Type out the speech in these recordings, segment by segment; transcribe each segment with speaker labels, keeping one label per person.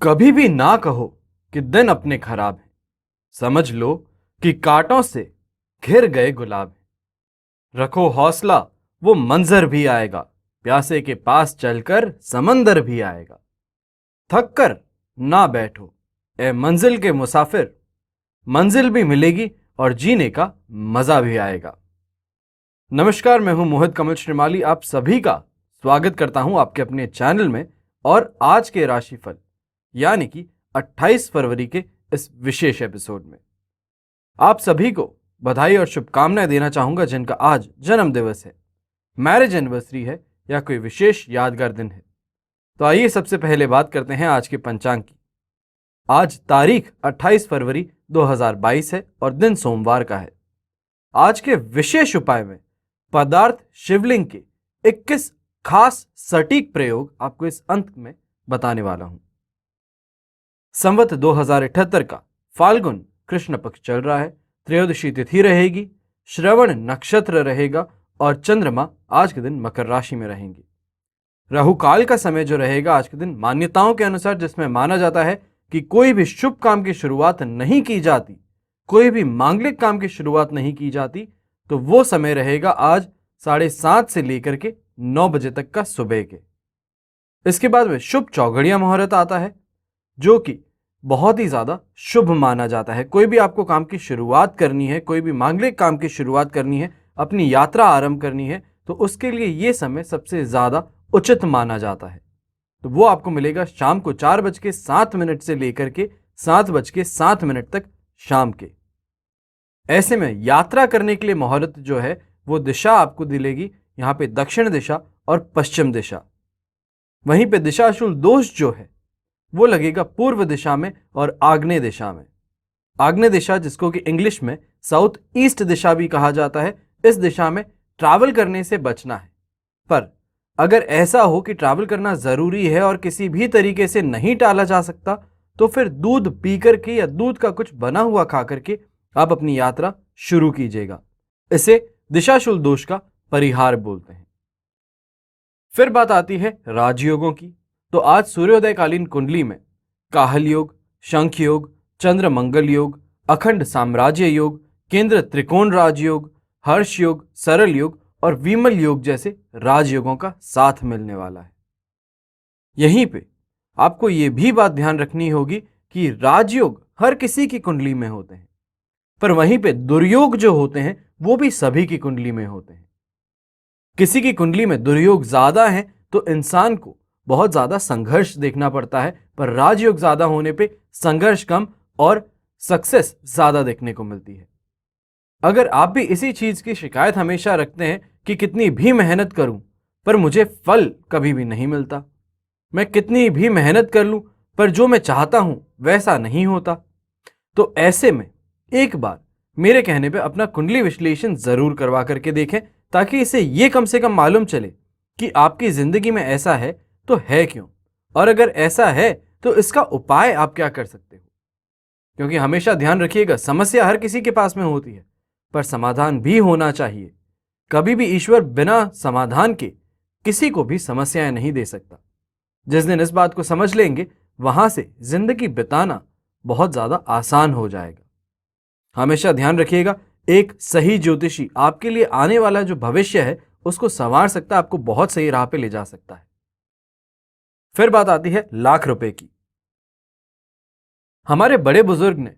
Speaker 1: कभी भी ना कहो कि दिन अपने खराब हैं। समझ लो कि कांटों से घिर गए गुलाब हैं। रखो हौसला, वो मंजर भी आएगा। प्यासे के पास चलकर समंदर भी आएगा। थक कर ना बैठो ए मंजिल के मुसाफिर। मंजिल भी मिलेगी और जीने का मजा भी आएगा। नमस्कार, मैं हूं मोहित कमल श्रीमाली। आप सभी का स्वागत करता हूं आपके अपने चैनल में। और आज के राशिफल यानी कि 28 फरवरी के इस विशेष एपिसोड में आप सभी को बधाई और शुभकामनाएं देना चाहूंगा जिनका आज जन्म दिवस है, मैरिज एनिवर्सरी है या कोई विशेष यादगार दिन है। तो आइए सबसे पहले बात करते हैं आज के पंचांग की। आज तारीख 28 फरवरी 2022 है और दिन सोमवार का है। आज के विशेष उपाय में पदार्थ शिवलिंग के 21 खास सटीक प्रयोग आपको इस अंक में बताने वाला हूं। संवत 2078 का फाल्गुन कृष्ण पक्ष चल रहा है। त्रयोदशी तिथि रहेगी, श्रवण नक्षत्र रहेगा और चंद्रमा आज के दिन मकर राशि में रहेंगे। राहु काल का समय जो रहेगा आज के दिन, मान्यताओं के अनुसार जिसमें माना जाता है कि कोई भी शुभ काम की शुरुआत नहीं की जाती, कोई भी मांगलिक काम की शुरुआत नहीं की जाती, तो वो समय रहेगा आज 7:30 से लेकर के 9 बजे तक का सुबह के। इसके बाद में शुभ चौघड़िया मुहूर्त आता है जो कि बहुत ही ज्यादा शुभ माना जाता है। कोई भी आपको काम की शुरुआत करनी है, कोई भी मांगलिक काम की शुरुआत करनी है, अपनी यात्रा आरंभ करनी है, तो उसके लिए ये समय सबसे ज्यादा उचित माना जाता है। तो वो आपको मिलेगा शाम को 4:07 से लेकर के 7:07 तक शाम के। ऐसे में यात्रा करने के लिए मुहूर्त जो है वो दिशा आपको दिलेगी यहाँ पे दक्षिण दिशा और पश्चिम दिशा। वहीं पे दिशाशूल दोष जो है वो लगेगा पूर्व दिशा में और आग्नेय दिशा में। आग्नेय दिशा, जिसको कि इंग्लिश में साउथ ईस्ट दिशा भी कहा जाता है, इस दिशा में ट्रैवल करने से बचना है। पर अगर ऐसा हो कि ट्रैवल करना जरूरी है और किसी भी तरीके से नहीं टाला जा सकता, तो फिर दूध पी करके या दूध का कुछ बना हुआ खा करके आप अपनी यात्रा शुरू कीजिएगा। इसे दिशाशूल दोष का परिहार बोलते हैं। फिर बात आती है राजयोगों की। तो आज सूर्योदयकालीन कुंडली में काहल योग, शंख योग, चंद्र मंगल योग, अखंड साम्राज्य योग, केंद्र त्रिकोण राजयोग, हर्ष योग, सरल योग और विमल योग जैसे राजयोगों का साथ मिलने वाला है। यहीं पे आपको ये भी बात ध्यान रखनी होगी कि राजयोग हर किसी की कुंडली में होते हैं, पर वहीं पे दुर्योग जो होते हैं वो भी सभी की कुंडली में होते हैं। किसी की कुंडली में दुर्योग ज्यादा है तो इंसान को बहुत ज्यादा संघर्ष देखना पड़ता है, पर राजयोग ज्यादा होने पे संघर्ष कम और सक्सेस ज्यादा देखने को मिलती है। अगर आप भी इसी चीज की शिकायत हमेशा रखते हैं कि कितनी भी मेहनत करूं पर मुझे फल कभी भी नहीं मिलता, मैं कितनी भी मेहनत कर लूं पर जो मैं चाहता हूं वैसा नहीं होता, तो ऐसे में एक बार मेरे कहने पे अपना कुंडली विश्लेषण जरूर करवा करके देखें, ताकि इसे ये कम से कम मालूम चले कि आपकी जिंदगी में ऐसा है तो है क्यों, और अगर ऐसा है तो इसका उपाय आप क्या कर सकते हो। क्योंकि हमेशा ध्यान रखिएगा, समस्या हर किसी के पास में होती है, पर समाधान भी होना चाहिए। कभी भी ईश्वर बिना समाधान के किसी को भी समस्याएं नहीं दे सकता। जिस दिन इस बात को समझ लेंगे, वहां से जिंदगी बिताना बहुत ज्यादा आसान हो जाएगा। हमेशा ध्यान रखिएगा, एक सही ज्योतिषी आपके लिए आने वाला जो भविष्य है उसको संवार सकता है, आपको बहुत सही राह पे ले जा सकता है। फिर बात आती है लाख रुपए की। हमारे बड़े बुजुर्ग ने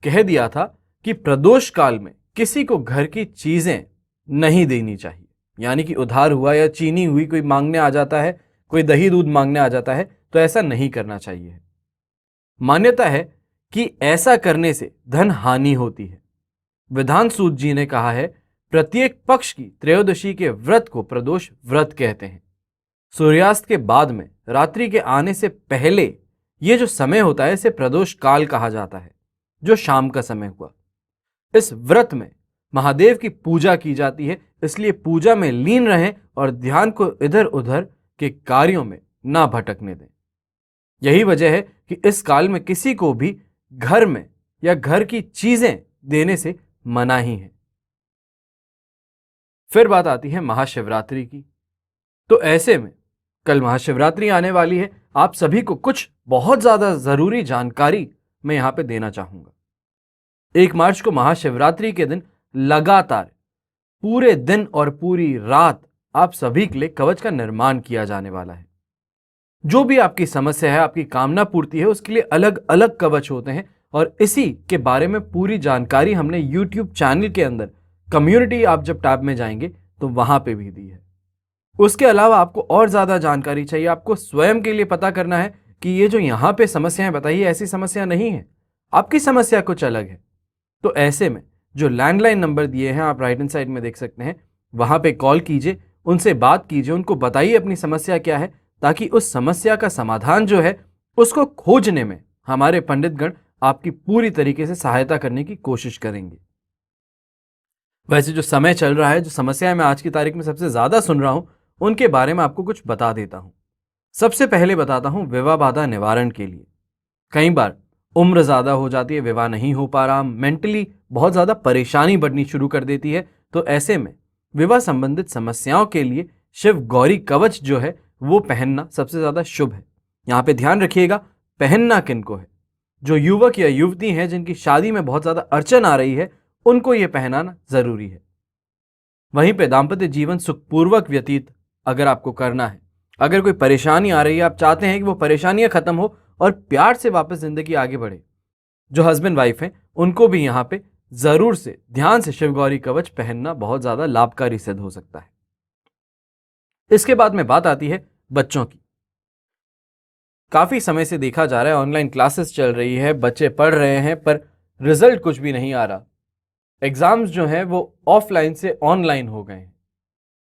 Speaker 1: कह दिया था कि प्रदोष काल में किसी को घर की चीजें नहीं देनी चाहिए, यानी कि उधार हुआ या चीनी हुई कोई मांगने आ जाता है, कोई दही दूध मांगने आ जाता है, तो ऐसा नहीं करना चाहिए। मान्यता है कि ऐसा करने से धन हानि होती है। विधान सूत जी ने कहा है, प्रत्येक पक्ष की त्रयोदशी के व्रत को प्रदोष व्रत कहते हैं। सूर्यास्त के बाद में रात्रि के आने से पहले ये जो समय होता है इसे प्रदोष काल कहा जाता है, जो शाम का समय हुआ। इस व्रत में महादेव की पूजा की जाती है, इसलिए पूजा में लीन रहें और ध्यान को इधर उधर के कार्यों में ना भटकने दें। यही वजह है कि इस काल में किसी को भी घर में या घर की चीजें देने से मनाही है। फिर बात आती है महाशिवरात्रि की। तो ऐसे में कल महाशिवरात्रि आने वाली है। आप सभी को कुछ बहुत ज्यादा जरूरी जानकारी मैं यहां पे देना चाहूंगा। 1 मार्च को महाशिवरात्रि के दिन लगातार पूरे दिन और पूरी रात आप सभी के लिए कवच का निर्माण किया जाने वाला है। जो भी आपकी समस्या है, आपकी कामना पूर्ति है, उसके लिए अलग अलग कवच होते हैं और इसी के बारे में पूरी जानकारी हमने YouTube चैनल के अंदर कम्युनिटी, आप जब टैब में जाएंगे तो वहां पे भी दी है। उसके अलावा आपको और ज्यादा जानकारी चाहिए, आपको स्वयं के लिए पता करना है कि ये जो यहां पे समस्याएं बताइए ऐसी समस्या नहीं है, आपकी समस्या कुछ अलग है। तो ऐसे में जो लैंडलाइन नंबर दिए हैं, आप राइट हैंड साइड में देख सकते हैं, वहां पे कॉल कीजिए, उनसे बात कीजिए, उनको बताइए अपनी समस्या क्या है, ताकि उस समस्या का समाधान जो है उसको खोजने में हमारे पंडितगण आपकी पूरी तरीके से सहायता करने की कोशिश करेंगे। वैसे जो समय चल रहा है, जो समस्याएं मैं आज की तारीख में सबसे ज्यादा सुन रहा हूं, उनके बारे में आपको कुछ बता देता हूं। सबसे पहले बताता हूं विवाह बाधा निवारण के लिए। कई बार उम्र ज्यादा हो जाती है, विवाह नहीं हो पा रहा, मेंटली बहुत ज्यादा परेशानी बढ़नी शुरू कर देती है। तो ऐसे में विवाह संबंधित समस्याओं के लिए शिव गौरी कवच जो है वो पहनना सबसे ज्यादा शुभ है। यहां पे ध्यान रखिएगा, पहनना किनको है? जो युवक या युवती हैं जिनकी शादी में बहुत ज्यादा अड़चन आ रही है, उनको यह पहनाना जरूरी है। वहीं पे दाम्पत्य जीवन सुखपूर्वक व्यतीत अगर आपको करना है, अगर कोई परेशानी आ रही है, आप चाहते हैं कि वो परेशानियां खत्म हो और प्यार से वापस जिंदगी आगे बढ़े, जो हस्बैंड वाइफ हैं उनको भी यहां पे जरूर से ध्यान से शिवगौरी कवच पहनना बहुत ज्यादा लाभकारी सिद्ध हो सकता है। इसके बाद में बात आती है बच्चों की। काफी समय से देखा जा रहा है ऑनलाइन क्लासेस चल रही है, बच्चे पढ़ रहे हैं पर रिजल्ट कुछ भी नहीं आ रहा। एग्जाम्स जो हैं वो ऑफलाइन से ऑनलाइन हो गए हैं।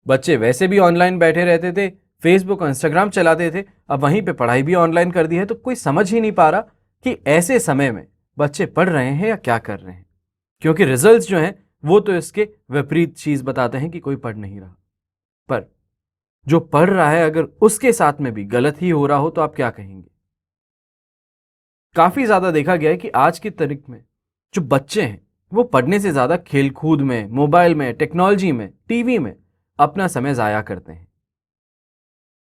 Speaker 1: बच्चे वैसे भी ऑनलाइन बैठे रहते थे, फेसबुक और इंस्टाग्राम चलाते थे, अब वहीं पे पढ़ाई भी ऑनलाइन कर दी है। तो कोई समझ ही नहीं पा रहा कि ऐसे समय में बच्चे पढ़ रहे हैं या क्या कर रहे हैं, क्योंकि रिजल्ट्स जो हैं वो तो इसके विपरीत चीज बताते हैं कि कोई पढ़ नहीं रहा। पर जो पढ़ रहा है अगर उसके साथ में भी गलत ही हो रहा हो तो आप क्या कहेंगे? काफी ज्यादा देखा गया है कि आज की तारीख में जो बच्चे हैं वो पढ़ने से ज्यादा खेलकूद में, मोबाइल में, टेक्नोलॉजी में, टीवी में अपना समय जाया करते हैं।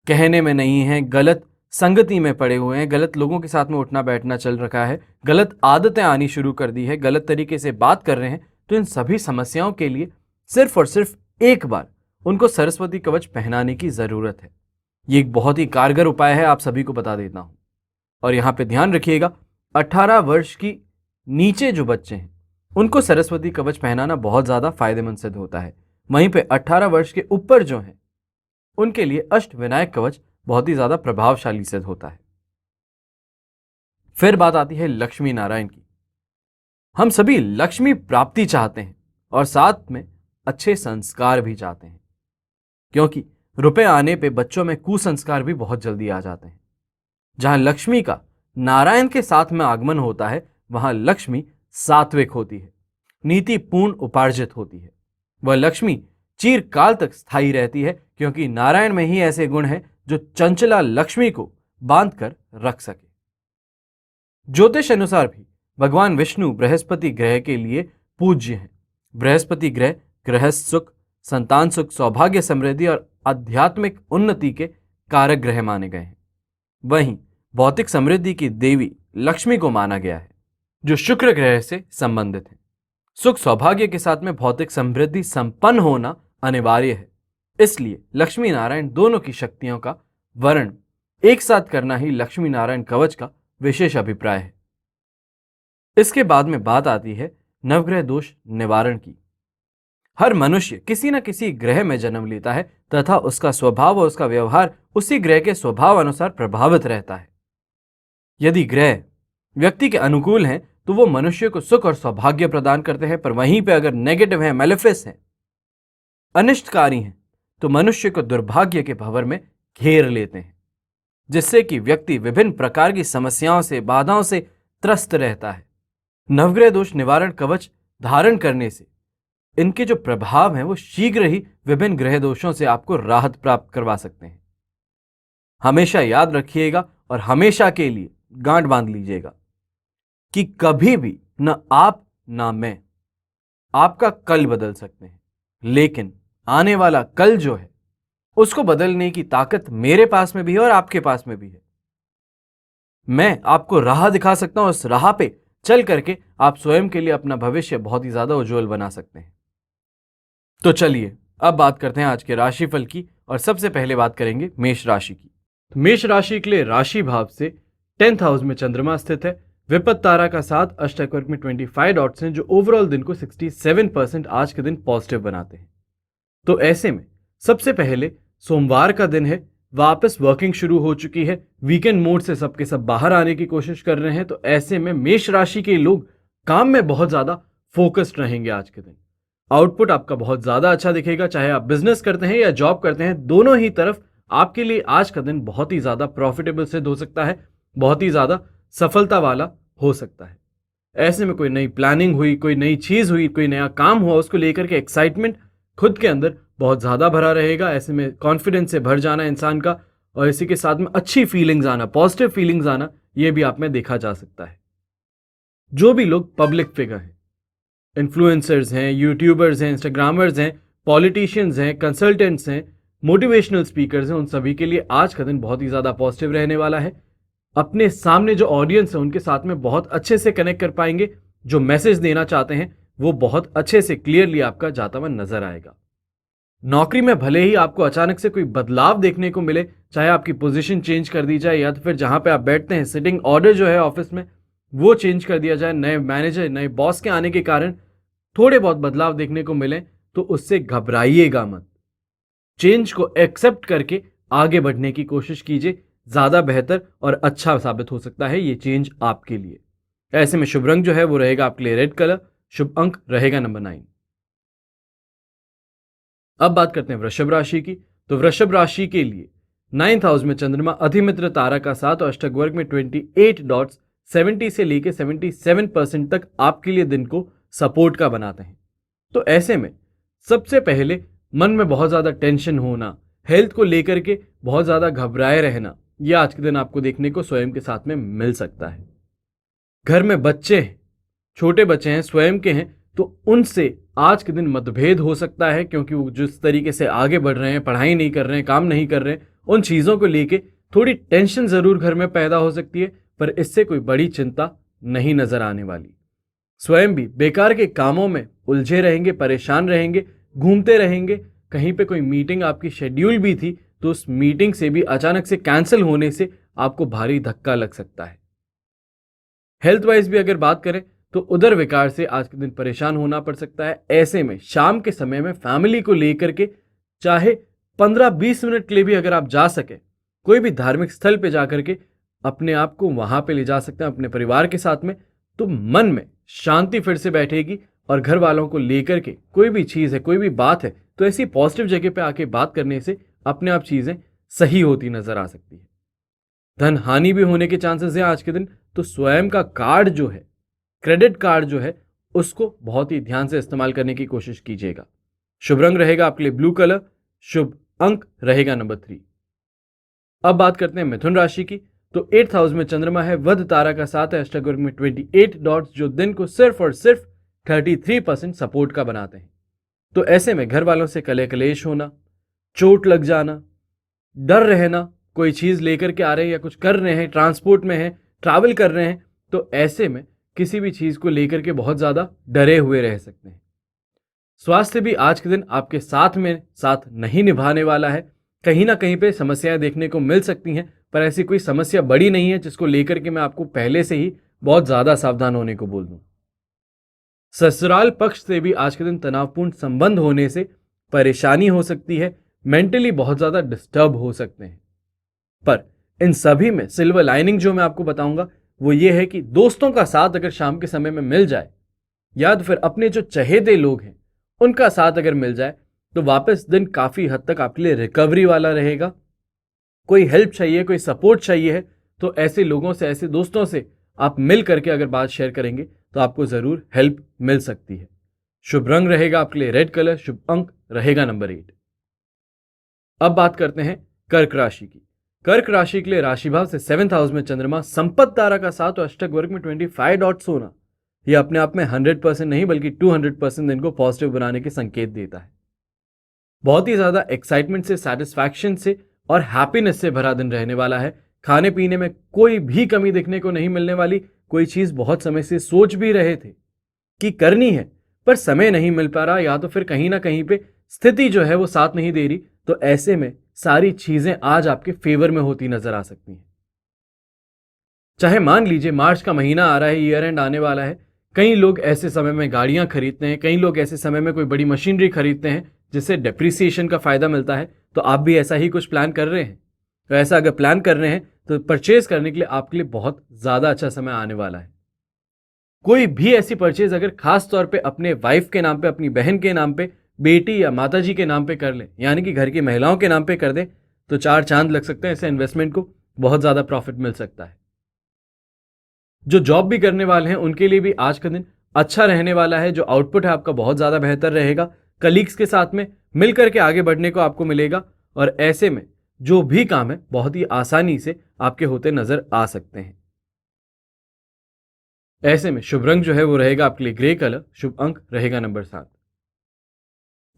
Speaker 1: कहने में नहीं है, गलत संगति में पड़े हुए हैं, गलत लोगों के साथ में उठना बैठना चल रखा है, गलत आदतें आनी शुरू कर दी है, गलत तरीके से बात कर रहे हैं। तो इन सभी समस्याओं के लिए सिर्फ और सिर्फ एक बार उनको सरस्वती कवच पहनाने की जरूरत है। ये एक बहुत ही कारगर उपाय है, आप सभी को बता देता हूं। और यहां पे ध्यान रखिएगा, 18 वर्ष की नीचे जो बच्चे हैं उनको सरस्वती कवच पहनाना बहुत ज्यादा फायदेमंद सिद्ध होता है। वहीं पे 18 वर्ष के ऊपर जो हैं उनके लिए अष्ट विनायक कवच बहुत ही ज्यादा प्रभावशाली सिद्ध होता है। फिर बात आती है लक्ष्मी नारायण की। हम सभी लक्ष्मी प्राप्ति चाहते हैं और साथ में अच्छे संस्कार भी चाहते हैं, क्योंकि रुपए आने पे बच्चों में कुसंस्कार भी बहुत जल्दी आ जाते हैं। जहां लक्ष्मी का नारायण के साथ में आगमन होता है, वहां लक्ष्मी सात्विक होती है, नीतिपूर्ण उपार्जित होती है। वह लक्ष्मी चिरकाल तक स्थायी रहती है, क्योंकि नारायण में ही ऐसे गुण हैं जो चंचला लक्ष्मी को बांध कर रख सके। ज्योतिष अनुसार भी भगवान विष्णु बृहस्पति ग्रह के लिए पूज्य हैं। बृहस्पति ग्रह गृहस्थ सुख, संतान सुख, सौभाग्य, समृद्धि और आध्यात्मिक उन्नति के कारक ग्रह माने गए हैं। वहीं भौतिक समृद्धि की देवी लक्ष्मी को माना गया है, जो शुक्र ग्रह से संबंधित है। सुख सौभाग्य के साथ में भौतिक समृद्धि संपन्न होना अनिवार्य है, इसलिए लक्ष्मी नारायण दोनों की शक्तियों का वर्ण एक साथ करना ही लक्ष्मी नारायण कवच का विशेष अभिप्राय है। इसके बाद में बात आती है नवग्रह दोष निवारण की। हर मनुष्य किसी न किसी ग्रह में जन्म लेता है तथा उसका स्वभाव और उसका व्यवहार उसी ग्रह के स्वभाव अनुसार प्रभावित रहता है। यदि ग्रह व्यक्ति के अनुकूल हैं तो वो मनुष्य को सुख और सौभाग्य प्रदान करते हैं, पर वहीं पे अगर नेगेटिव है, मेलेफिस है, अनिष्टकारी हैं, तो मनुष्य को दुर्भाग्य के भंवर में घेर लेते हैं, जिससे कि व्यक्ति विभिन्न प्रकार की समस्याओं से, बाधाओं से त्रस्त रहता है। नवग्रह दोष निवारण कवच धारण करने से इनके जो प्रभाव हैं वो शीघ्र ही विभिन्न ग्रह दोषों से आपको राहत प्राप्त करवा सकते हैं। हमेशा याद रखिएगा और हमेशा के लिए गांठ बांध लीजिएगा कि कभी भी न आप ना मैं आपका कल बदल सकते हैं, लेकिन आने वाला कल जो है उसको बदलने की ताकत मेरे पास में भी है और आपके पास में भी है। मैं आपको राह दिखा सकता हूं, उस राह पे चल करके आप स्वयं के लिए अपना भविष्य बहुत ही ज्यादा उज्जवल बना सकते हैं। तो चलिए अब बात करते हैं आज के राशिफल की, और सबसे पहले बात करेंगे मेष राशि की। तो मेष राशि के लिए राशि भाव से 10th हाउस में चंद्रमा स्थित है। विपत तारा का साथ अष्टक वर्ग में 25 डॉट्स हैं, जो ओवरऑल दिन को 67% आज के दिन पॉजिटिव बनाते हैं। तो ऐसे में सबसे पहले सोमवार का दिन है, वापस वर्किंग शुरू हो चुकी है, वीकेंड मोड से सबके सब बाहर आने की कोशिश कर रहे हैं। तो ऐसे में मेष राशि के लोग काम में बहुत ज्यादा फोकस्ड रहेंगे आज के दिन। आउटपुट आपका बहुत ज्यादा अच्छा दिखेगा, चाहे आप बिजनेस करते हैं या जॉब करते हैं, दोनों ही तरफ आपके लिए आज का दिन बहुत ही ज्यादा प्रॉफिटेबल सिद्ध हो सकता है, बहुत ही ज्यादा सफलता वाला हो सकता है। ऐसे में कोई नई प्लानिंग हुई, कोई नई चीज हुई, कोई नया काम हुआ, उसको लेकर के एक्साइटमेंट खुद के अंदर बहुत ज्यादा भरा रहेगा। ऐसे में कॉन्फिडेंस से भर जाना इंसान का, और इसी के साथ में अच्छी फीलिंग्स आना, पॉजिटिव फीलिंग्स आना, यह भी आप में देखा जा सकता है। जो भी लोग पब्लिक फिगर हैं, इन्फ्लुएंसर्स हैं, यूट्यूबर्स हैं, इंस्टाग्रामर्स हैं, पॉलिटिशियंस हैं, कंसल्टेंट्स हैं, मोटिवेशनल स्पीकर्स हैं, उन सभी के लिए आज का दिन बहुत ही ज्यादा पॉजिटिव रहने वाला है। अपने सामने जो ऑडियंस है उनके साथ में बहुत अच्छे से कनेक्ट कर पाएंगे। जो मैसेज देना चाहते हैं वो बहुत अच्छे से क्लियरली आपका जाता हुआ नजर आएगा। नौकरी में भले ही आपको अचानक से कोई बदलाव देखने को मिले, चाहे आपकी पोजीशन चेंज कर दी जाए या तो फिर जहां पे आप बैठते हैं सिटिंग ऑर्डर जो है ऑफिस में वो चेंज कर दिया जाए, नए मैनेजर नए बॉस के आने के कारण थोड़े बहुत बदलाव देखने को मिले, तो उससे घबराइएगा मत। चेंज को एक्सेप्ट करके आगे बढ़ने की कोशिश कीजिए, ज्यादा बेहतर और अच्छा साबित हो सकता है ये चेंज आपके लिए। ऐसे में शुभ रंग जो है वो रहेगा आपके लिए रेड कलर, शुभ अंक रहेगा नंबर 9। अब बात करते हैं वृषभ राशि की। तो वृषभ राशि के लिए 9th हाउस में चंद्रमा अधिमित्र तारा का साथ और अष्टक वर्ग में 28 डॉट्स 70 से लेके 77% तक आपके लिए दिन को सपोर्ट का बनाते हैं। तो ऐसे में सबसे पहले मन में बहुत ज्यादा टेंशन होना, हेल्थ को लेकर के बहुत ज्यादा घबराए रहना, यह आज के दिन आपको देखने को स्वयं के साथ में मिल सकता है। घर में बच्चे हैं, छोटे बच्चे हैं, स्वयं के हैं, तो उनसे आज के दिन मतभेद हो सकता है, क्योंकि वो जिस तरीके से आगे बढ़ रहे हैं, पढ़ाई नहीं कर रहे हैं, काम नहीं कर रहे हैं, उन चीजों को लेके थोड़ी टेंशन जरूर घर में पैदा हो सकती है, पर इससे कोई बड़ी चिंता नहीं नजर आने वाली। स्वयं भी बेकार के कामों में उलझे रहेंगे, परेशान रहेंगे, घूमते रहेंगे। कहीं पे कोई मीटिंग आपकी शेड्यूल भी थी तो उस मीटिंग से भी अचानक से कैंसिल होने से आपको भारी धक्का लग सकता है। हेल्थ वाइज भी अगर बात करें तो उदर विकार से आज के दिन परेशान होना पड़ सकता है। ऐसे में शाम के समय में फैमिली को लेकर के चाहे 15-20 मिनट के लिए भी अगर आप जा सके कोई भी धार्मिक स्थल पे जाकर के अपने आप को वहां पे ले जा सकते हैं अपने परिवार के साथ में, तो मन में शांति फिर से बैठेगी और घर वालों को लेकर के कोई भी चीज है, कोई भी बात है, तो ऐसी पॉजिटिव जगह पे आके बात करने से अपने आप चीजें सही होती नजर आ सकती है। धन हानि भी होने के चांसेस हैं आज के दिन, तो स्वयं का कार्ड जो है, क्रेडिट कार्ड जो है, उसको बहुत ही ध्यान से इस्तेमाल करने की कोशिश कीजिएगा। शुभ रंग रहेगा आपके लिए ब्लू कलर, शुभ अंक रहेगा नंबर 3। अब बात करते हैं मिथुन राशि की। तो 8th हाउस में चंद्रमा है, वध तारा का साथ है, अष्टक वर्ग में 28 डॉट्स जो दिन को सिर्फ और सिर्फ 33% सपोर्ट का बनाते हैं। तो ऐसे में घर वालों से कले कलेश होना, चोट लग जाना, डर रहना, कोई चीज लेकर के आ रहे हैं या कुछ कर रहे हैं, ट्रांसपोर्ट में हैं, ट्रैवल कर रहे हैं, तो ऐसे में किसी भी चीज को लेकर के बहुत ज्यादा डरे हुए रह सकते हैं। स्वास्थ्य भी आज के दिन आपके साथ में साथ नहीं निभाने वाला है। कहीं ना कहीं पे समस्याएं देखने को मिल सकती हैं, पर ऐसी कोई समस्या बड़ी नहीं है जिसको लेकर के मैं आपको पहले से ही बहुत ज्यादा सावधान होने को बोल दूं। ससुराल पक्ष से भी आज के दिन तनावपूर्ण संबंध होने से परेशानी हो सकती है, मेंटली बहुत ज्यादा डिस्टर्ब हो सकते हैं। पर इन सभी में सिल्वर लाइनिंग जो मैं आपको बताऊंगा वो ये है कि दोस्तों का साथ अगर शाम के समय में मिल जाए या तो फिर अपने जो चहेते लोग हैं उनका साथ अगर मिल जाए तो वापस दिन काफी हद तक आपके लिए रिकवरी वाला रहेगा। कोई हेल्प चाहिए, कोई सपोर्ट चाहिए है, तो ऐसे लोगों से, ऐसे दोस्तों से आप मिल करके अगर बात शेयर करेंगे तो आपको जरूर हेल्प मिल सकती है। शुभ रंग रहेगा आपके लिए रेड कलर, शुभ अंक रहेगा नंबर 8। अब बात करते हैं कर्क राशि की। कर्क राशि के लिए राशि भाव से 7th हाउस में चंद्रमा संपत्ति तारा का साथ और अष्टक वर्ग में 25 डॉट्स होना यह अपने आप में 100% नहीं बल्कि 200% दिन को पॉजिटिव बनाने के संकेत देता है। बहुत ही ज़्यादा एक्साइटमेंट से, सेटिस्फैक्शन से और हैप्पीनेस से भरा दिन रहने वाला है। खाने पीने में कोई भी कमी देखने को नहीं मिलने वाली। कोई चीज़ बहुत समय से सोच भी रहे थे कि करनी है, पर समय नहीं मिल पा रहा, या तो फिर कहीं ना कहीं पे स्थिति जो है वो साथ नहीं दे रही, तो ऐसे में सारी चीज़ें आज आपके फेवर में होती नजर आ सकती हैं। चाहे मान लीजिए मार्च का महीना आ रहा है, ईयर एंड आने वाला है, कई लोग ऐसे समय में गाड़ियां खरीदते हैं, कई लोग ऐसे समय में कोई बड़ी मशीनरी खरीदते हैं जिससे डेप्रिसिएशन का फायदा मिलता है। तो आप भी ऐसा ही कुछ प्लान कर रहे हैं? तो ऐसा अगर प्लान कर रहे हैं तो परचेज करने के लिए आपके लिए बहुत ज्यादा अच्छा समय आने वाला है। कोई भी ऐसी परचेज अगर खास तौर पे अपने वाइफ के नाम पे, अपनी बहन के नाम पे, बेटी या माता जी के नाम पे कर ले, यानी कि घर की महिलाओं के नाम पे कर दे, तो चार चांद लग सकते हैं। ऐसे इन्वेस्टमेंट को बहुत ज्यादा प्रॉफिट मिल सकता है। जो जॉब भी करने वाले हैं उनके लिए भी आज का दिन अच्छा रहने वाला है। जो आउटपुट है आपका बहुत ज़्यादा बेहतर रहेगा। कलीग्स के साथ में मिलकर के आगे बढ़ने को आपको मिलेगा, और ऐसे में जो भी काम है बहुत ही आसानी से आपके होते नजर आ सकते हैं। ऐसे में शुभ रंग जो है वो रहेगा आपके लिए ग्रे कलर, शुभ अंक रहेगा नंबर 7।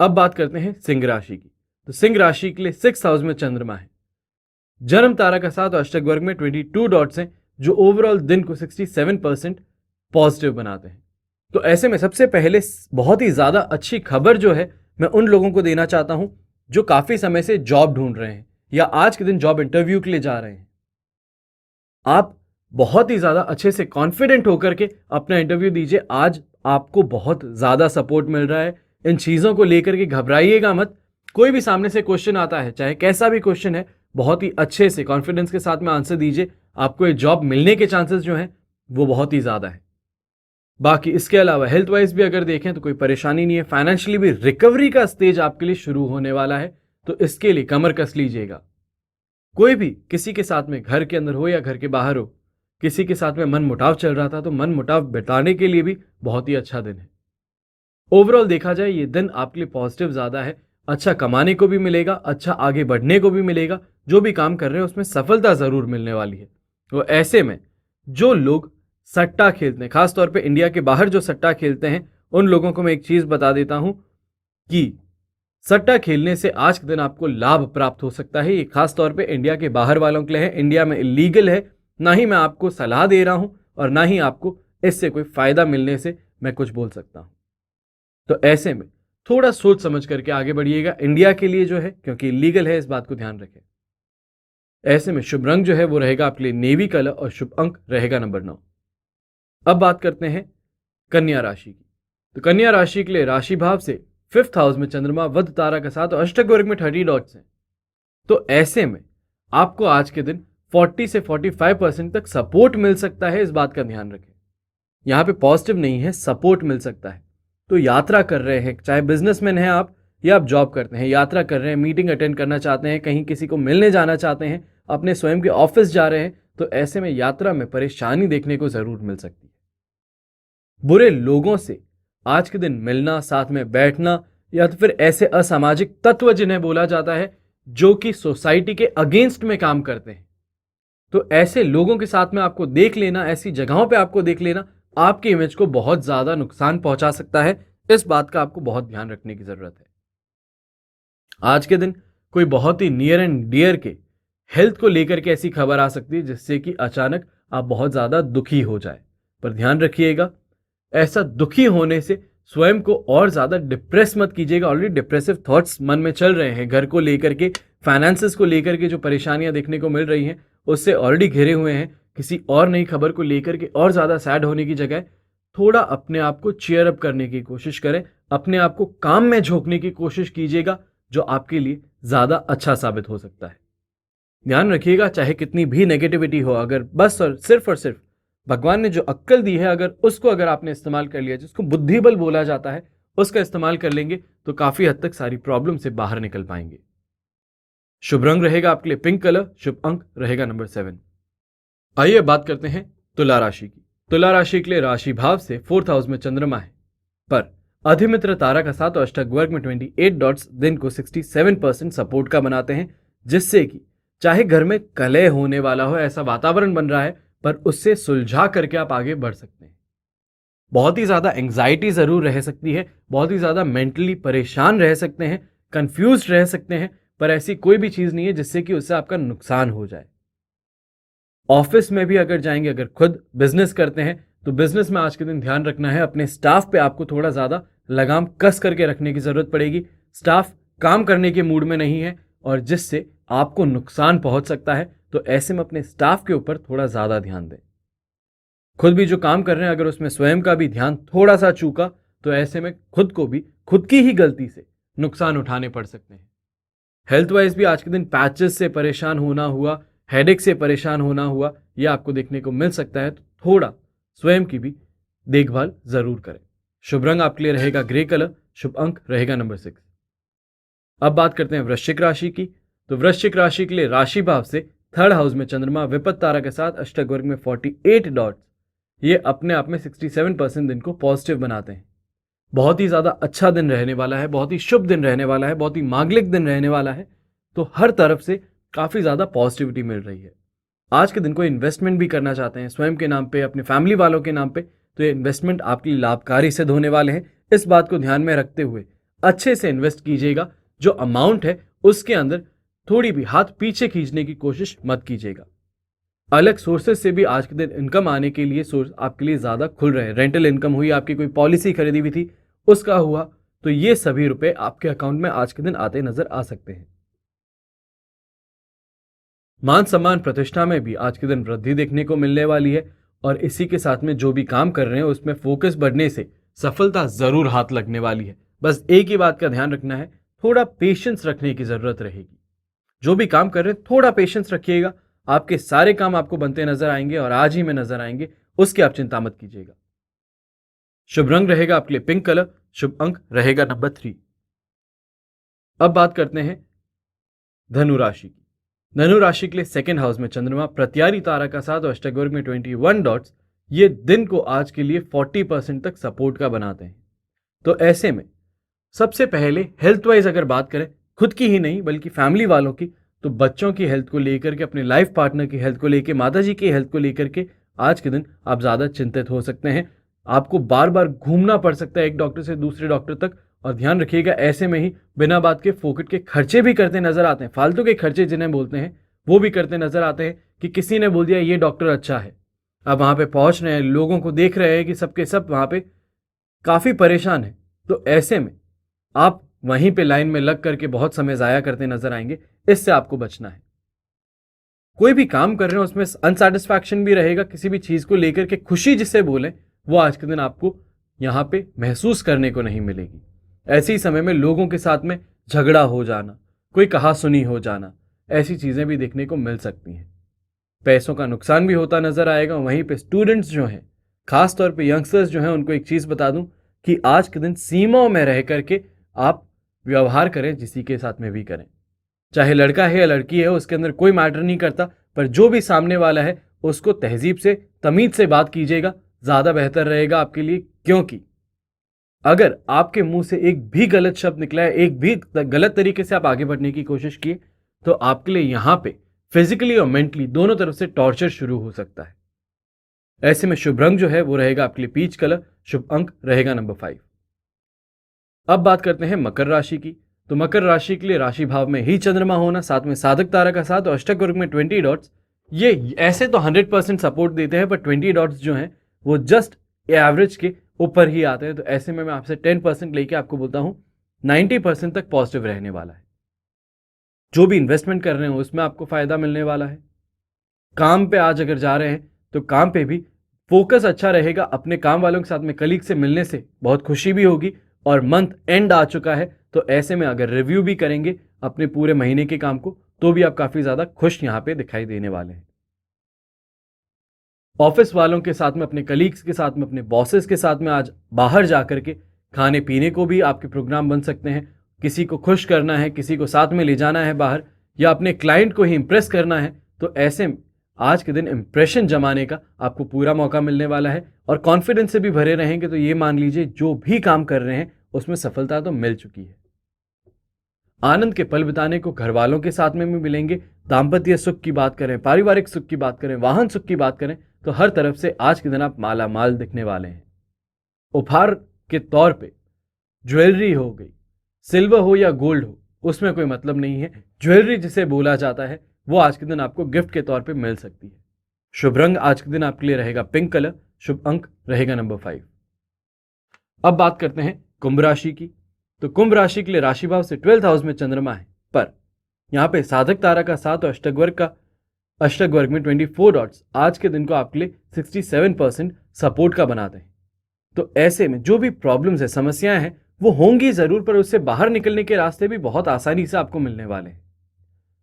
Speaker 1: अब बात करते हैं सिंह राशि की। तो सिंह राशि के लिए 6th हाउस में चंद्रमा है, जन्म तारा का साथ अष्टक वर्ग में 22 डॉट्स हैं, जो ओवरऑल दिन को 67% पॉजिटिव बनाते हैं। तो ऐसे में सबसे पहले बहुत ही ज्यादा अच्छी खबर जो है मैं उन लोगों को देना चाहता हूं जो काफी समय से जॉब ढूंढ रहे हैं या आज के दिन जॉब इंटरव्यू के लिए जा रहे हैं। आप बहुत ही ज्यादा अच्छे से कॉन्फिडेंट होकर के अपना इंटरव्यू दीजिए। आज आपको बहुत ज्यादा सपोर्ट मिल रहा है। इन चीजों को लेकर के घबराइएगा मत। कोई भी सामने से क्वेश्चन आता है, चाहे कैसा भी क्वेश्चन है, बहुत ही अच्छे से कॉन्फिडेंस के साथ में आंसर दीजिए। आपको ये जॉब मिलने के चांसेस जो हैं वो बहुत ही ज्यादा है। बाकी इसके अलावा हेल्थ वाइज भी अगर देखें तो कोई परेशानी नहीं है। फाइनेंशियली भी रिकवरी का स्टेज आपके लिए शुरू होने वाला है, तो इसके लिए कमर कस लीजिएगा। कोई भी किसी के साथ में, घर के अंदर हो या घर के बाहर हो, किसी के साथ में मन मुटाव चल रहा था, तो मन मुटाव बिताने के लिए भी बहुत ही अच्छा दिन है। ओवरऑल देखा जाए ये दिन आपके लिए पॉजिटिव ज्यादा है। अच्छा कमाने को भी मिलेगा, अच्छा आगे बढ़ने को भी मिलेगा। जो भी काम कर रहे हैं उसमें सफलता जरूर मिलने वाली है। तो ऐसे में जो लोग सट्टा खेलते हैं, खासतौर पे इंडिया के बाहर जो सट्टा खेलते हैं, उन लोगों को मैं एक चीज बता देता हूं कि सट्टा खेलने से आज के दिन आपको लाभ प्राप्त हो सकता है। ये खास तौर पे इंडिया के बाहर वालों के लिए है। इंडिया में इलीगल है। ना ही मैं आपको सलाह दे रहा हूं और ना ही आपको इससे कोई फायदा मिलने से मैं कुछ बोल सकता हूं। तो ऐसे में थोड़ा सोच समझ करके आगे बढ़िएगा इंडिया के लिए जो है, क्योंकि इलीगल है, इस बात को ध्यान रखें। ऐसे में शुभ रंग जो है वो रहेगा आपके लिए नेवी कलर और शुभ अंक रहेगा नंबर 9। अब बात करते हैं कन्या राशि की। तो कन्या राशि के लिए राशि भाव से 5th हाउस में चंद्रमा वध तारा के साथ और अष्टक वर्ग में 30 डॉट्स हैं। तो ऐसे में आपको आज के दिन 40 से 45% तक सपोर्ट मिल सकता है। इस बात का ध्यान रखें। यहां पे पॉजिटिव नहीं है, सपोर्ट मिल सकता है। तो यात्रा कर रहे हैं, चाहे बिजनेसमैन हैं आप या आप जॉब करते हैं, यात्रा कर रहे हैं, मीटिंग अटेंड करना चाहते हैं, कहीं किसी को मिलने जाना चाहते हैं, अपने स्वयं के ऑफिस जा रहे हैं, तो ऐसे में यात्रा में परेशानी देखने को जरूर मिल सकती है। बुरे लोगों से आज के दिन मिलना, साथ में बैठना, या तो फिर ऐसे असामाजिक तत्व जिन्हें बोला जाता है जो कि सोसाइटी के अगेंस्ट में काम करते हैं, तो ऐसे लोगों के साथ में आपको देख लेना, ऐसी जगहों पे आपको देख लेना आपकी इमेज को बहुत ज्यादा नुकसान पहुंचा सकता है। इस बात का आपको बहुत ध्यान रखने की जरूरत है। आज के दिन कोई बहुत ही नियर एंड डियर के हेल्थ को लेकर के ऐसी खबर आ सकती है जिससे कि अचानक आप बहुत ज्यादा दुखी हो जाए। पर ध्यान रखिएगा, ऐसा दुखी होने से स्वयं को और ज्यादा डिप्रेस मत कीजिएगा। ऑलरेडी डिप्रेसिव थॉट्स मन में चल रहे हैं, घर को लेकर के, फाइनेंसेस को लेकर के जो परेशानियां देखने को मिल रही हैं उससे ऑलरेडी घिरे हुए हैं। किसी और नई खबर को लेकर के और ज्यादा सैड होने की जगह थोड़ा अपने आप को चीयर अप करने की कोशिश करें, अपने आप को काम में झोंकने की कोशिश कीजिएगा, जो आपके लिए ज्यादा अच्छा साबित हो सकता है। ध्यान रखिएगा, चाहे कितनी भी नेगेटिविटी हो, अगर बस और सिर्फ भगवान ने जो अक्ल दी है, अगर आपने इस्तेमाल कर लिया, जिसको बुद्धि बल बोला जाता है, उसका इस्तेमाल कर लेंगे तो काफी हद तक सारी प्रॉब्लम से बाहर निकल पाएंगे। शुभ रंग रहेगा आपके लिए पिंक कलर, शुभ अंक रहेगा नंबर 7। आइए बात करते हैं तुला राशि की। तुला राशि के लिए राशि भाव से 4th हाउस में चंद्रमा है, पर अधिमित्र तारा का साथ और अष्टक वर्ग में 28 डॉट्स दिन को 67% सपोर्ट का बनाते हैं, जिससे कि चाहे घर में कलह होने वाला हो, ऐसा वातावरण बन रहा है, पर उससे सुलझा करके आप आगे बढ़ सकते हैं। बहुत ही ज्यादा एंग्जाइटी जरूर रह सकती है, बहुत ही ज्यादा मेंटली परेशान रह सकते हैं, कंफ्यूज रह सकते हैं, पर ऐसी कोई भी चीज नहीं है जिससे कि उससे आपका नुकसान हो जाए। ऑफिस में भी अगर जाएंगे, अगर खुद बिजनेस करते हैं, तो बिजनेस में आज के दिन ध्यान रखना है, अपने स्टाफ पे आपको थोड़ा ज्यादा लगाम कस करके रखने की जरूरत पड़ेगी। स्टाफ काम करने के मूड में नहीं है और जिससे आपको नुकसान पहुंच सकता है, तो ऐसे में अपने स्टाफ के ऊपर थोड़ा ज्यादा ध्यान दें। खुद भी जो काम कर रहे हैं, अगर उसमें स्वयं का भी ध्यान थोड़ा सा चूका, तो ऐसे में खुद को भी खुद की ही गलती से नुकसान उठाने पड़ सकते हैं। हेल्थ वाइज भी आज के दिन पैचेस से परेशान होना हुआ, हेडेक से परेशान होना हुआ, यह आपको देखने को मिल सकता है, तो थोड़ा स्वयं की भी देखभाल जरूर करें। शुभ रंग आपके लिए रहेगा ग्रे कलर, शुभ अंक रहेगा नंबर 6। अब बात करते हैं वृश्चिक राशि की। तो वृश्चिक राशि के लिए राशि भाव से थर्ड हाउस में चंद्रमा विपत्त तारा के साथ अष्टक वर्ग में 48 डॉट्स, ये अपने आप में 67% दिन को पॉजिटिव बनाते हैं। बहुत ही ज्यादा अच्छा दिन रहने वाला है, बहुत ही शुभ दिन रहने वाला है, बहुत ही मांगलिक दिन रहने वाला है। तो हर तरफ से काफी ज्यादा पॉजिटिविटी मिल रही है। आज के दिन को इन्वेस्टमेंट भी करना चाहते हैं स्वयं के नाम पे, अपने फैमिली वालों के नाम पे, तो ये इन्वेस्टमेंट आपके लिए लाभकारी सिद्ध होने वाले हैं। इस बात को ध्यान में रखते हुए अच्छे से इन्वेस्ट कीजिएगा। जो अमाउंट है उसके अंदर थोड़ी भी हाथ पीछे खींचने की कोशिश मत कीजिएगा। अलग सोर्सेज से भी आज के दिन इनकम आने के लिए सोर्स आपके लिए ज्यादा खुल रहे हैं। रेंटल इनकम हुई, आपकी कोई पॉलिसी खरीदी हुई थी, उसका हुआ, तो ये सभी रुपए आपके अकाउंट में आज के दिन आते नजर आ सकते हैं। मान सम्मान प्रतिष्ठा में भी आज के दिन वृद्धि देखने को मिलने वाली है और इसी के साथ में जो भी काम कर रहे हैं उसमें फोकस बढ़ने से सफलता जरूर हाथ लगने वाली है। बस एक ही बात का ध्यान रखना है, थोड़ा पेशेंस रखने की जरूरत रहेगी। जो भी काम कर रहे हैं थोड़ा पेशेंस रखिएगा, आपके सारे काम आपको बनते नजर आएंगे और आज ही में नजर आएंगे, उसकी आप चिंता मत कीजिएगा। शुभ रंग रहेगा आपके लिए पिंक कलर, शुभ अंक रहेगा नंबर 3। अब बात करते हैं धनु राशि की। धनु राशि के लिए सेकंड हाउस में चंद्रमा प्रत्यारी तारा का साथ और अष्टक वर्ग में 21 डॉट्स, ये दिन को आज के लिए 40% तक सपोर्ट का बनाते हैं। तो ऐसे में सबसे पहले हेल्थ वाइज अगर बात करें, खुद की ही नहीं बल्कि फैमिली वालों की, तो बच्चों की हेल्थ को लेकर के, अपने लाइफ पार्टनर की हेल्थ को लेकर, माताजी की हेल्थ को लेकर के आज के दिन आप ज्यादा चिंतित हो सकते हैं। आपको बार बार घूमना पड़ सकता है एक डॉक्टर से दूसरे डॉक्टर तक। और ध्यान रखिएगा, ऐसे में ही बिना बात के फोकट के खर्चे भी करते नजर आते हैं। फालतू के खर्चे जिन्हें बोलते हैं वो भी करते नजर आते हैं कि किसी ने बोल दिया ये डॉक्टर अच्छा है, अब वहां पे पहुंच रहे हैं, लोगों को देख रहे हैं कि सबके सब वहां पे काफी परेशान है। तो ऐसे में आप वहीं पे लाइन में लग करके बहुत समय जाया करते नजर आएंगे, इससे आपको बचना है। कोई भी काम कर रहे हैं उसमें अनसेटिस्फैक्शन भी रहेगा, किसी भी चीज को लेकर के खुशी जिसे बोले वो आज के दिन आपको यहां पे महसूस करने को नहीं मिलेगी। ऐसे ही समय में लोगों के साथ में झगड़ा हो जाना, कोई कहा सुनी हो जाना, ऐसी चीजें भी देखने को मिल सकती हैं। पैसों का नुकसान भी होता नजर आएगा। वहीं पे स्टूडेंट्स जो हैं, खास तौर पे यंगस्टर्स जो हैं, उनको एक चीज बता दूं कि आज के दिन सीमाओं में रह करके आप व्यवहार करें, जिसी के साथ में भी करें, चाहे लड़का है या लड़की है, उसके अंदर कोई मैटर नहीं करता, पर जो भी सामने वाला है उसको तहजीब से, तमीज से बात कीजिएगा, ज्यादा बेहतर रहेगा आपके लिए। क्योंकि अगर आपके मुंह से एक भी गलत शब्द निकला है, एक भी गलत तरीके से आप आगे बढ़ने की कोशिश किए, तो आपके लिए यहां पे फिजिकली और मेंटली दोनों तरफ से टॉर्चर शुरू हो सकता है। ऐसे में शुभ रंग जो है वो रहेगा आपके लिए पीच कलर, शुभ अंक रहेगा नंबर 5। अब बात करते हैं मकर राशि की। तो मकर राशि के लिए राशि भाव में ही चंद्रमा होना, साथ में साधक तारा का साथ और अष्टक वर्ग में 20 डॉट्स, ये ऐसे तो 100% सपोर्ट देते हैं, पर 20 डॉट्स जो हैं वो जस्ट एवरेज के ऊपर ही आते हैं। तो ऐसे में मैं आपसे 10% लेके आपको बोलता हूं 90% तक पॉजिटिव रहने वाला है। जो भी इन्वेस्टमेंट कर रहे हो उसमें आपको फायदा मिलने वाला है। काम पे आज अगर जा रहे हैं तो काम पे भी फोकस अच्छा रहेगा। अपने काम वालों के साथ में कलीग से मिलने से बहुत खुशी भी होगी। और मंथ एंड आ चुका है, तो ऐसे में अगर रिव्यू भी करेंगे अपने पूरे महीने के काम को, तो भी आप काफी ज्यादा खुश यहां पे दिखाई देने वाले हैं। ऑफिस वालों के साथ में, अपने कलीग्स के साथ में, अपने बॉसेस के साथ में आज बाहर जाकर के खाने पीने को भी आपके प्रोग्राम बन सकते हैं। किसी को खुश करना है, किसी को साथ में ले जाना है बाहर, या अपने क्लाइंट को ही इंप्रेस करना है, तो ऐसे में आज के दिन इंप्रेशन जमाने का आपको पूरा मौका मिलने वाला है। और कॉन्फिडेंस से भी भरे रहेंगे, तो ये मान लीजिए जो भी काम कर रहे हैं उसमें सफलता तो मिल चुकी है। आनंद के पल बिताने को घर वालों के साथ में भी मिलेंगे। दाम्पत्य सुख की बात करें, पारिवारिक सुख की बात करें, वाहन सुख की बात करें, तो हर तरफ से आज के दिन आप माला माल दिखने वाले हैं। उपहार के तौर पे ज्वेलरी हो गई, सिल्वर हो या गोल्ड हो, उसमें कोई मतलब नहीं है। ज्वेलरी जिसे बोला जाता है वो आज के दिन आपको गिफ्ट के तौर पे मिल सकती है। शुभ रंग आज के दिन आपके लिए रहेगा पिंक कलर। शुभ अंक रहेगा नंबर 5। अब बात करते हैं कुंभ राशि की। तो कुंभ राशि के लिए राशि भाव से 12th हाउस में चंद्रमा है, पर यहां पे साधक तारा का 7 और अष्टक वर्ग में 24 डॉट्स आज के दिन को आपके लिए 67% सपोर्ट का बनाते हैं। तो ऐसे में जो भी प्रॉब्लम्स है, समस्याएं हैं, वो होंगी जरूर, पर उससे बाहर निकलने के रास्ते भी बहुत आसानी से आपको मिलने वाले हैं।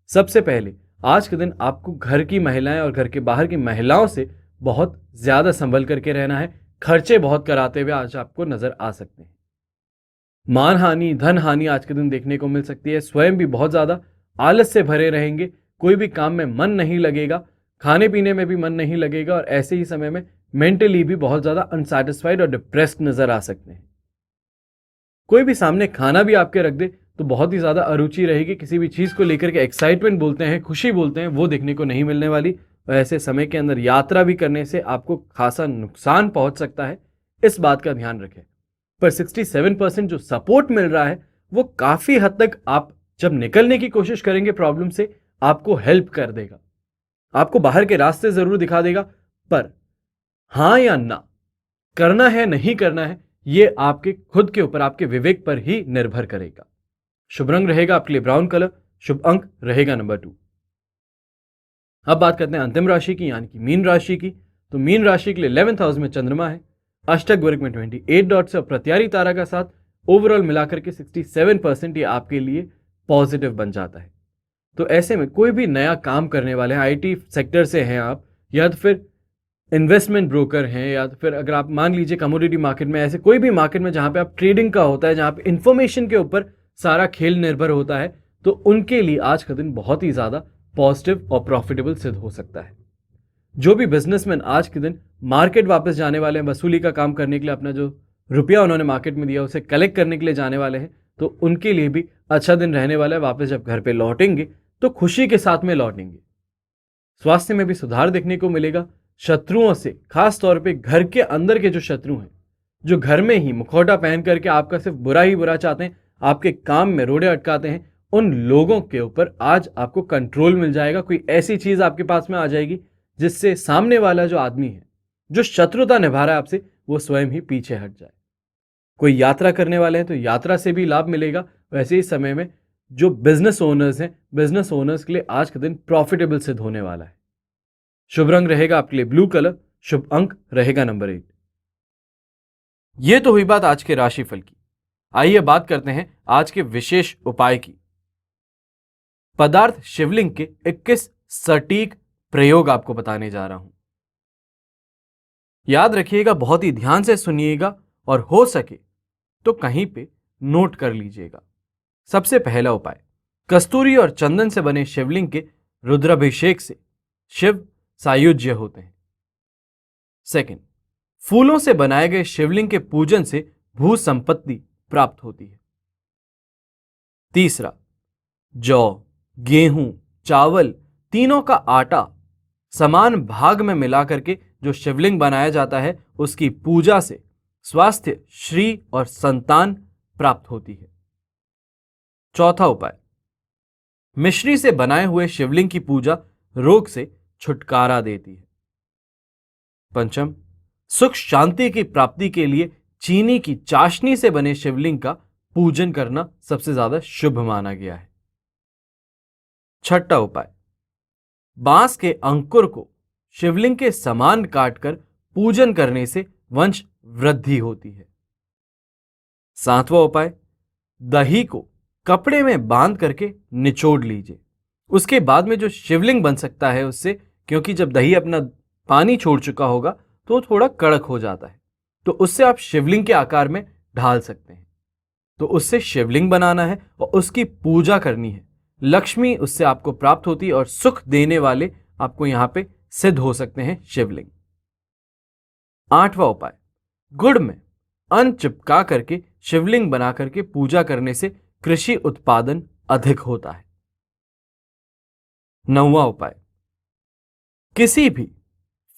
Speaker 1: सबसे पहले आज के दिन आपको घर की महिलाएं और घर के बाहर की महिलाओं से बहुत ज्यादा संभल करके रहना है। खर्चे बहुत कराते हुए आज आपको नजर आ सकते हैं। मानहानि, धन हानि आज के दिन देखने को मिल सकती है। स्वयं भी बहुत ज्यादा आलस से भरे रहेंगे, कोई भी काम में मन नहीं लगेगा, खाने पीने में भी मन नहीं लगेगा, और ऐसे ही समय में मेंटली भी बहुत ज्यादा अनसैटिस्फाइड और डिप्रेस्ड नजर आ सकते हैं। कोई भी सामने खाना भी आपके रख दे तो बहुत ही ज्यादा अरुचि रहेगी, किसी भी चीज को लेकर के एक्साइटमेंट बोलते हैं, खुशी बोलते हैं, वो देखने को नहीं मिलने वाली। और ऐसे समय के अंदर यात्रा भी करने से आपको खासा नुकसान पहुंच सकता है, इस बात का ध्यान रखें। पर 67% जो सपोर्ट मिल रहा है वो काफी हद तक आप जब निकलने की कोशिश करेंगे प्रॉब्लम से, आपको हेल्प कर देगा, आपको बाहर के रास्ते जरूर दिखा देगा। पर हां या ना, करना है नहीं करना है, ये आपके खुद के ऊपर, आपके विवेक पर ही निर्भर करेगा। शुभ रंग रहेगा आपके लिए ब्राउन कलर। शुभ अंक रहेगा नंबर 2। अब बात करते हैं अंतिम राशि की, यानी कि मीन राशि की। तो मीन राशि के लिए 11th हाउस में चंद्रमा है, अष्टक वर्ग में 28 डॉट्स और प्रत्यारी तारा का साथ ओवरऑल मिलाकर के 67% ये आपके लिए पॉजिटिव बन जाता है। तो ऐसे में कोई भी नया काम करने वाले हैं, आईटी सेक्टर से हैं आप, या तो फिर इन्वेस्टमेंट ब्रोकर हैं, या तो फिर अगर आप मान लीजिए कमोडिटी मार्केट में, ऐसे कोई भी मार्केट में जहां पे आप ट्रेडिंग का होता है, जहां पे इंफॉर्मेशन के ऊपर सारा खेल निर्भर होता है, तो उनके लिए आज का दिन बहुत ही ज्यादा पॉजिटिव और प्रॉफिटेबल सिद्ध हो सकता है। जो भी बिजनेसमैन आज के दिन मार्केट वापस जाने वाले हैं, वसूली का काम करने के लिए, अपना जो रुपया उन्होंने मार्केट में दिया उसे कलेक्ट करने के लिए जाने वाले हैं, तो उनके लिए भी अच्छा दिन रहने वाला है। वापस जब घर पे लौटेंगे तो खुशी के साथ में लौटेंगे। स्वास्थ्य में भी सुधार देखने को मिलेगा। शत्रुओं से, खास तौर पे घर के अंदर के जो शत्रु हैं, जो घर में ही मुखौटा पहन करके आपका सिर्फ बुरा ही बुरा चाहते हैं, आपके काम में रोड़े अटकाते हैं, उन लोगों के ऊपर आज आपको कंट्रोल मिल जाएगा। कोई ऐसी चीज आपके पास में आ जाएगी जिससे सामने वाला जो आदमी है, जो शत्रुता निभा रहा है आपसे, वो स्वयं ही पीछे हट जाए। कोई यात्रा करने वाले हैं तो यात्रा से भी लाभ मिलेगा। वैसे ही समय में जो बिजनेस ओनर्स हैं, बिजनेस ओनर्स के लिए आज का दिन प्रॉफिटेबल सिद्ध होने वाला है। शुभ रंग रहेगा आपके लिए ब्लू कलर। शुभ अंक रहेगा नंबर 8। ये तो हुई बात आज के राशिफल की। आइए बात करते हैं आज के विशेष उपाय की। पदार्थ शिवलिंग के 21 सटीक प्रयोग आपको बताने जा रहा हूं। याद रखिएगा, बहुत ही ध्यान से सुनिएगा, और हो सके तो कहीं पे नोट कर लीजिएगा। सबसे पहला उपाय, कस्तूरी और चंदन से बने शिवलिंग के रुद्राभिषेक से शिव सायुज्य होते हैं। सेकंड, फूलों से बनाए गए शिवलिंग के पूजन से भू संपत्ति प्राप्त होती है। तीसरा, जौ, गेहूं, चावल तीनों का आटा समान भाग में मिलाकर के जो शिवलिंग बनाया जाता है, उसकी पूजा से स्वास्थ्य, श्री और संतान प्राप्त होती है। चौथा उपाय, मिश्री से बनाए हुए शिवलिंग की पूजा रोग से छुटकारा देती है। पंचम, सुख शांति की प्राप्ति के लिए चीनी की चाशनी से बने शिवलिंग का पूजन करना सबसे ज्यादा शुभ माना गया है। छठा उपाय, बांस के अंकुर को शिवलिंग के समान काटकर पूजन करने से वंश वृद्धि होती है। सातवां उपाय, दही को कपड़े में बांध करके निचोड़ लीजिए। उसके बाद में जो शिवलिंग बन सकता है उससे, क्योंकि जब दही अपना पानी छोड़ चुका होगा तो वो थोड़ा कड़क हो जाता है, तो उससे आप शिवलिंग के आकार में ढाल सकते हैं। तो उससे शिवलिंग बनाना है और उसकी पूजा करनी है। लक्ष्मी उससे आपको प्राप्त होती है और सुख देने वाले आपको यहां पे सिद्ध हो सकते हैं शिवलिंग। आठवां उपाय, गुड़ में अन्न चिपका करके शिवलिंग बना करके पूजा करने से कृषि उत्पादन अधिक होता है। नौवां उपाय, किसी भी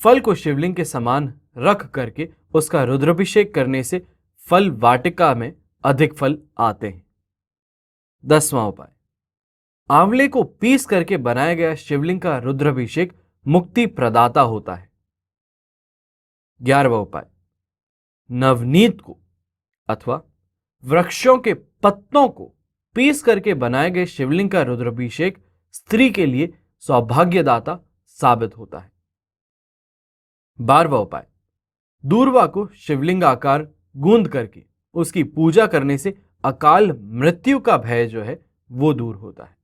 Speaker 1: फल को शिवलिंग के समान रख करके उसका रुद्राभिषेक करने से फल वाटिका में अधिक फल आते हैं। 10वां उपाय, आंवले को पीस करके बनाया गया शिवलिंग का रुद्राभिषेक मुक्ति प्रदाता होता है। 11वां उपाय, नवनीत को अथवा वृक्षों के पत्तों को पीस करके बनाए गए शिवलिंग का रुद्राभिषेक स्त्री के लिए सौभाग्यदाता साबित होता है। 12वां उपाय, दूर्वा को शिवलिंग आकार गूंद करके उसकी पूजा करने से अकाल मृत्यु का भय जो है वो दूर होता है।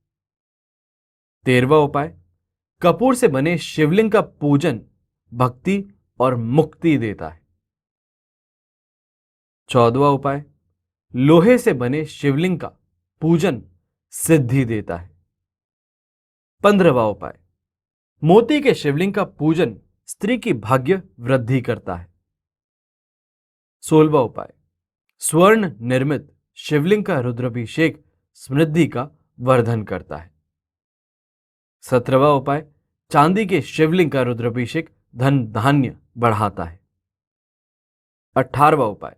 Speaker 1: 13वां उपाय, कपूर से बने शिवलिंग का पूजन भक्ति और मुक्ति देता है। 14वां उपाय, लोहे से बने शिवलिंग का पूजन सिद्धि देता है। 15वां उपाय, मोती के शिवलिंग का पूजन स्त्री की भाग्य वृद्धि करता है। 16वां उपाय, स्वर्ण निर्मित शिवलिंग का रुद्राभिषेक समृद्धि का वर्धन करता है। 17वां उपाय, चांदी के शिवलिंग का रुद्राभिषेक धन धान्य बढ़ाता है। 18वां उपाय,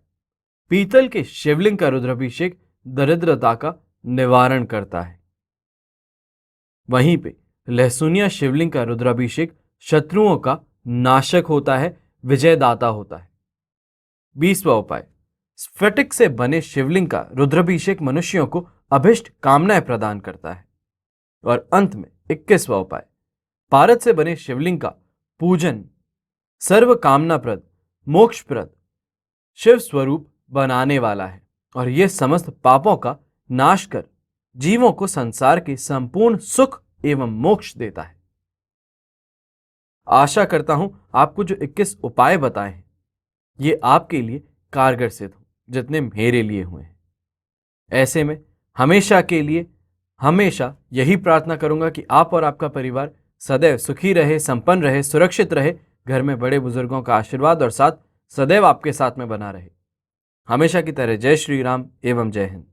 Speaker 1: पीतल के शिवलिंग का रुद्राभिषेक दरिद्रता का निवारण करता है। वहीं पे लहसुनिया शिवलिंग का रुद्राभिषेक शत्रुओं का नाशक होता है, विजयदाता होता है। 20वां उपाय, स्फटिक से बने शिवलिंग का रुद्राभिषेक मनुष्यों को अभिष्ट कामनाएं प्रदान करता है। और अंत में 21वां उपाय, पारद से बने शिवलिंग का पूजन सर्व कामनाप्रद मोक्षप्रद शिव स्वरूप बनाने वाला है और यह समस्त पापों का नाश कर जीवों को संसार के संपूर्ण सुख एवं मोक्ष देता है। आशा करता हूं आपको जो 21 उपाय बताए हैं ये आपके लिए कारगर सिद्ध हो जितने मेरे लिए हुए हैं। ऐसे में हमेशा के लिए हमेशा यही प्रार्थना करूंगा कि आप और आपका परिवार सदैव सुखी रहे, संपन्न रहे, सुरक्षित रहे, घर में बड़े बुजुर्गों का आशीर्वाद और साथ सदैव आपके साथ में बना रहे। हमेशा की तरह जय श्री राम एवं जय हिंद।